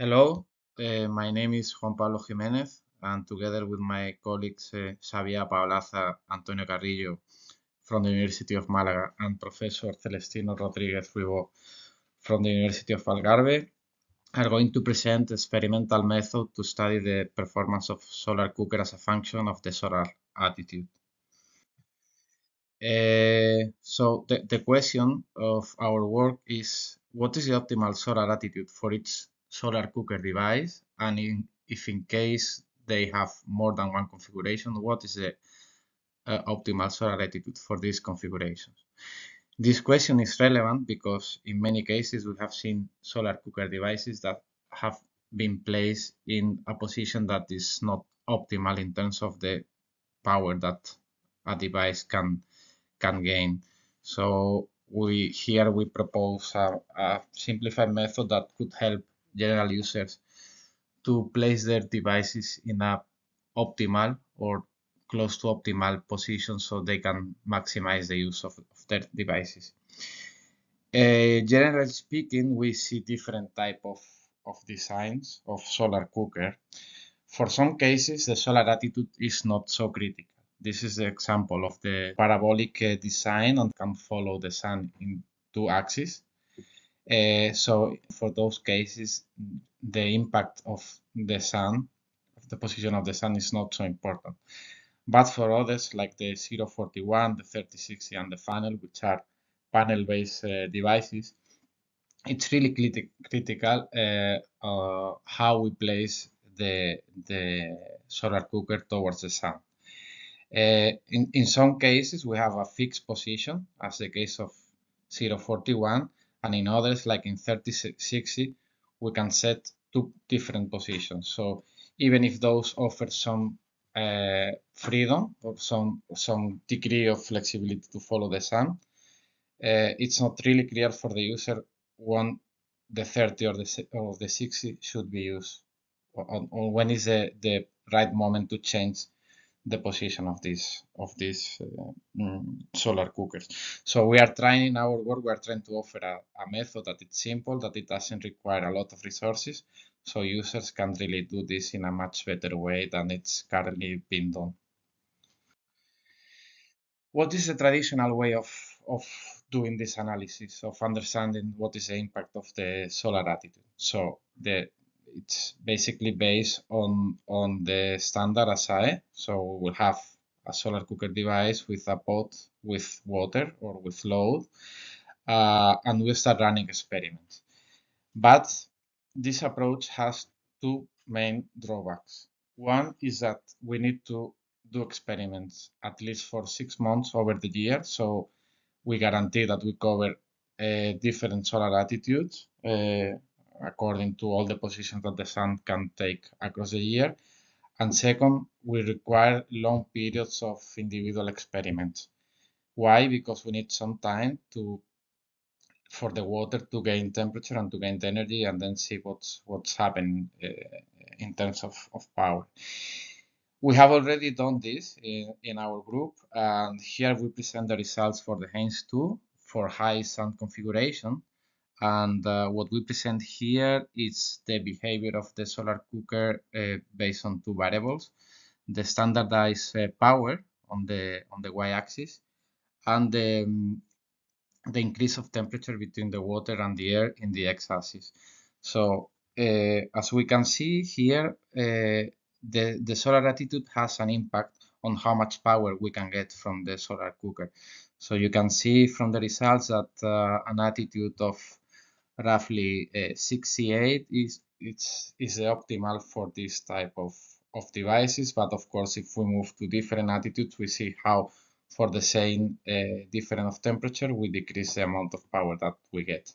Hello, my name is Juan Pablo Jimenez, and together with my colleagues Xabier Apaolaza, Antonio Carrillo from the University of Malaga, and Professor Celestino Rodriguez Ribó from the University of Algarve, are going to present experimental method to study the performance of solar cooker as a function of the solar attitude. The question of our work is, what is the optimal solar attitude for each solar cooker device? And if in case they have more than one configuration, what is the optimal solar attitude for these configurations? This question is relevant because in many cases we have seen solar cooker devices that have been placed in a position that is not optimal in terms of the power that a device can gain. So we propose a simplified method that could help general users to place their devices in a optimal or close to optimal position so they can maximize the use of their devices. Generally speaking, we see different type of designs of solar cooker. For some cases, the solar attitude is not so critical. This is the example of the parabolic design and can follow the sun in two axes. So for those cases, the impact of the sun, of the position of the sun is not so important. But for others, like the 041, the 3060, and the funnel, which are panel-based devices, it's really critical how we place the solar cooker towards the sun. In some cases, we have a fixed position, as the case of 041, and in others, like in 3060, we can set two different positions. So even if those offer some freedom or some degree of flexibility to follow the sun, it's not really clear for the user when the 30 or the 60 should be used, or when is the right moment to change the position of these solar cookers. So we are trying in our work, we are trying to offer a method that it's simple, that it doesn't require a lot of resources, so users can really do this in a much better way than it's currently being done. What is the traditional way of doing this analysis, of understanding what is the impact of the solar attitude? So it's basically based on the standard SAE. So we'll have a solar cooker device with a pot with water or with load, and we start running experiments. But this approach has two main drawbacks. One is that we need to do experiments at least for 6 months over the year, so we guarantee that we cover different solar attitudes according to all the positions that the sun can take across the year. And second, we require long periods of individual experiments. Why? Because we need some time for the water to gain temperature and to gain energy, and then see what's happening in terms of power. We have already done this in our group, and here we present the results for the Haynes 2 for high sun configuration. And what we present here is the behavior of the solar cooker based on two variables: the standardized power on the y-axis, and the increase of temperature between the water and the air in the x-axis. So as we can see here, the solar attitude has an impact on how much power we can get from the solar cooker. So you can see from the results that an attitude of roughly 68 is the optimal for this type of devices. But of course, if we move to different attitudes, we see how for the same difference of temperature, we decrease the amount of power that we get.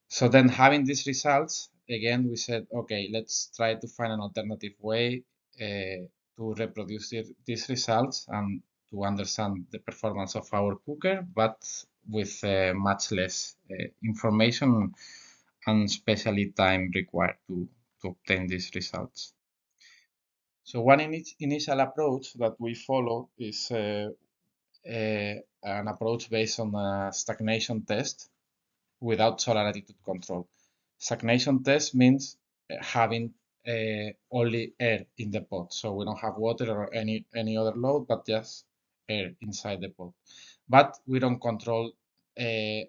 So then, having these results, again, we said, okay, let's try to find an alternative way to reproduce these results and to understand the performance of our cooker, but with much less information and especially time required to obtain these results. So one initial approach that we follow is an approach based on a stagnation test without solar attitude control. Stagnation test means having only air in the pot. So we don't have water or any other load, but just air inside the pot. But we don't control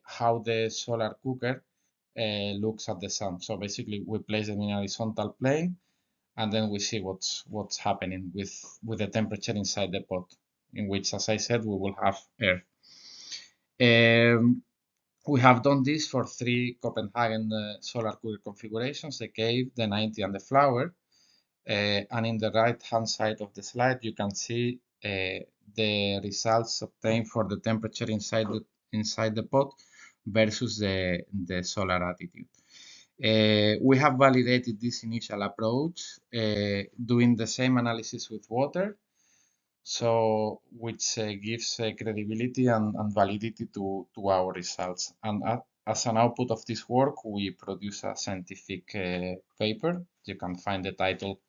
how the solar cooker looks at the sun. So basically, we place them in a horizontal plane, and then we see what's happening with the temperature inside the pot, in which, as I said, we will have air. We have done this for three Copenhagen solar cooler configurations: the cave, the 90, and the flower. And in the right-hand side of the slide, you can see the results obtained for the temperature inside the pot versus the solar attitude. We have validated this initial approach doing the same analysis with water, so which gives credibility and validity to our results. And as an output of this work, we produce a scientific paper. You can find the title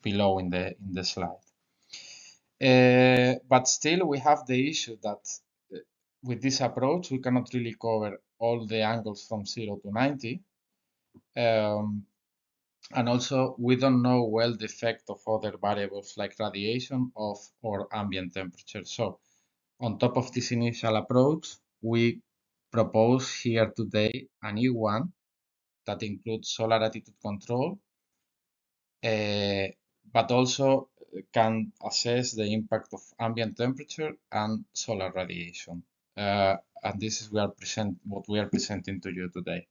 below in the slide. But still, we have the issue that with this approach, we cannot really cover all the angles from 0 to 90. And also, we don't know well the effect of other variables like radiation or ambient temperature. So, on top of this initial approach, we propose here today a new one that includes solar attitude control, but also can assess the impact of ambient temperature and solar radiation. And this is what we are presenting to you today.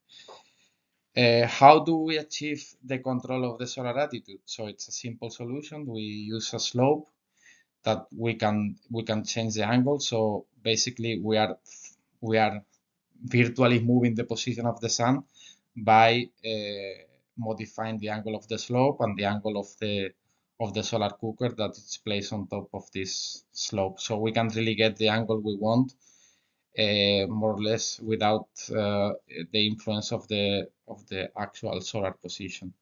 How do we achieve the control of the solar attitude? So it's a simple solution. We use a slope that we can change the angle. So basically, we are virtually moving the position of the sun by modifying the angle of the slope and the angle of the solar cooker that is placed on top of this slope. So we can really get the angle we want more or less without the influence of the actual solar position.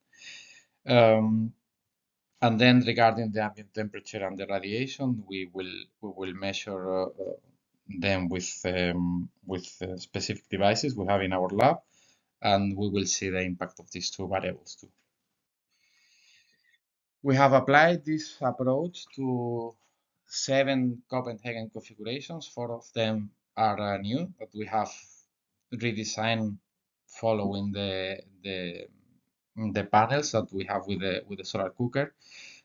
And then regarding the ambient temperature and the radiation, we will measure them with specific devices we have in our lab, and we will see the impact of these two variables too. We have applied this approach to 7 Copenhagen configurations. 4 of them are new that we have redesigned following the panels that we have with the solar cooker.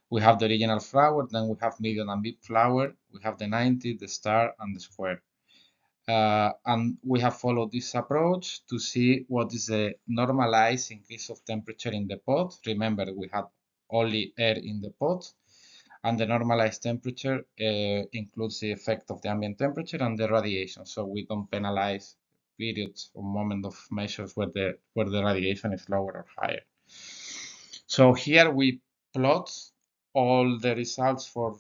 We have the original flower, then we have medium and big flower, we have the 90, the star, and the square. And we have followed this approach to see what is the normalized increase of temperature in the pot. Remember, we had only air in the pot, and the normalized temperature includes the effect of the ambient temperature and the radiation. So we don't penalize periods or moment of measures where the radiation is lower or higher. So here we plot all the results for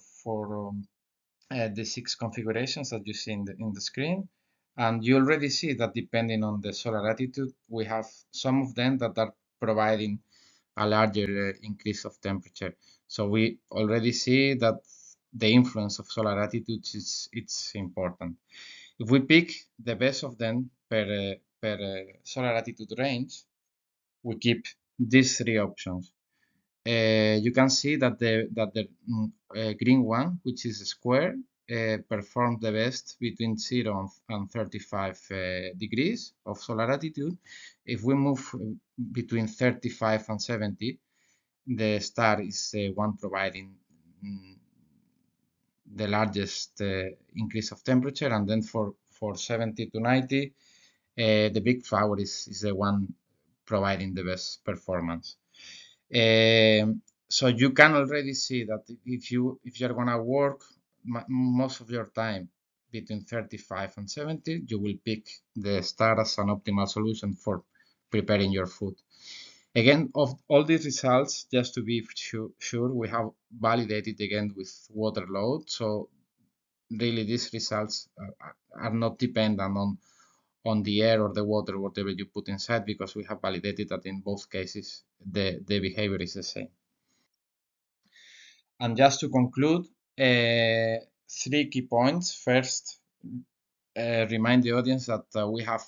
the 6 configurations that you see in the screen. And you already see that depending on the solar attitude, we have some of them that are providing a larger increase of temperature. So we already see that the influence of solar attitudes it's important. If we pick the best of them per solar attitude range, we keep these 3 options. You can see that the green one, which is a square, performed the best between 0 and 35 degrees of solar attitude. If we move between 35 and 70, the star is the one providing the largest increase of temperature, and then for 70 to 90, the big flower is the one providing the best performance. So you can already see that if you're gonna work most of your time between 35 and 70, you will pick the star as an optimal solution for preparing your food. Again, of all these results, just to be sure, we have validated again with water load. So really, these results are not dependent on the air or the water, whatever you put inside, because we have validated that in both cases the behavior is the same. And just to conclude, 3 key points. First, remind the audience that we have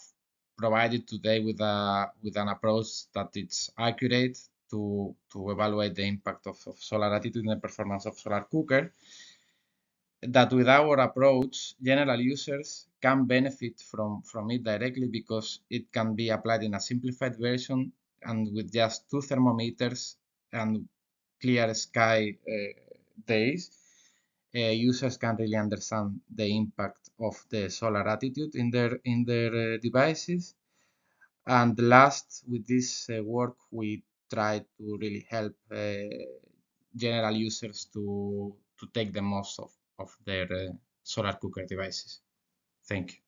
provided today with an approach that it's accurate to evaluate the impact of solar attitude in the performance of solar cooker. That with our approach, general users can benefit from it directly because it can be applied in a simplified version and with just 2 thermometers and clear sky days. Users can really understand the impact of the solar attitude in their devices. And last, with this work, we try to really help general users to take the most of their solar cooker devices. Thank you.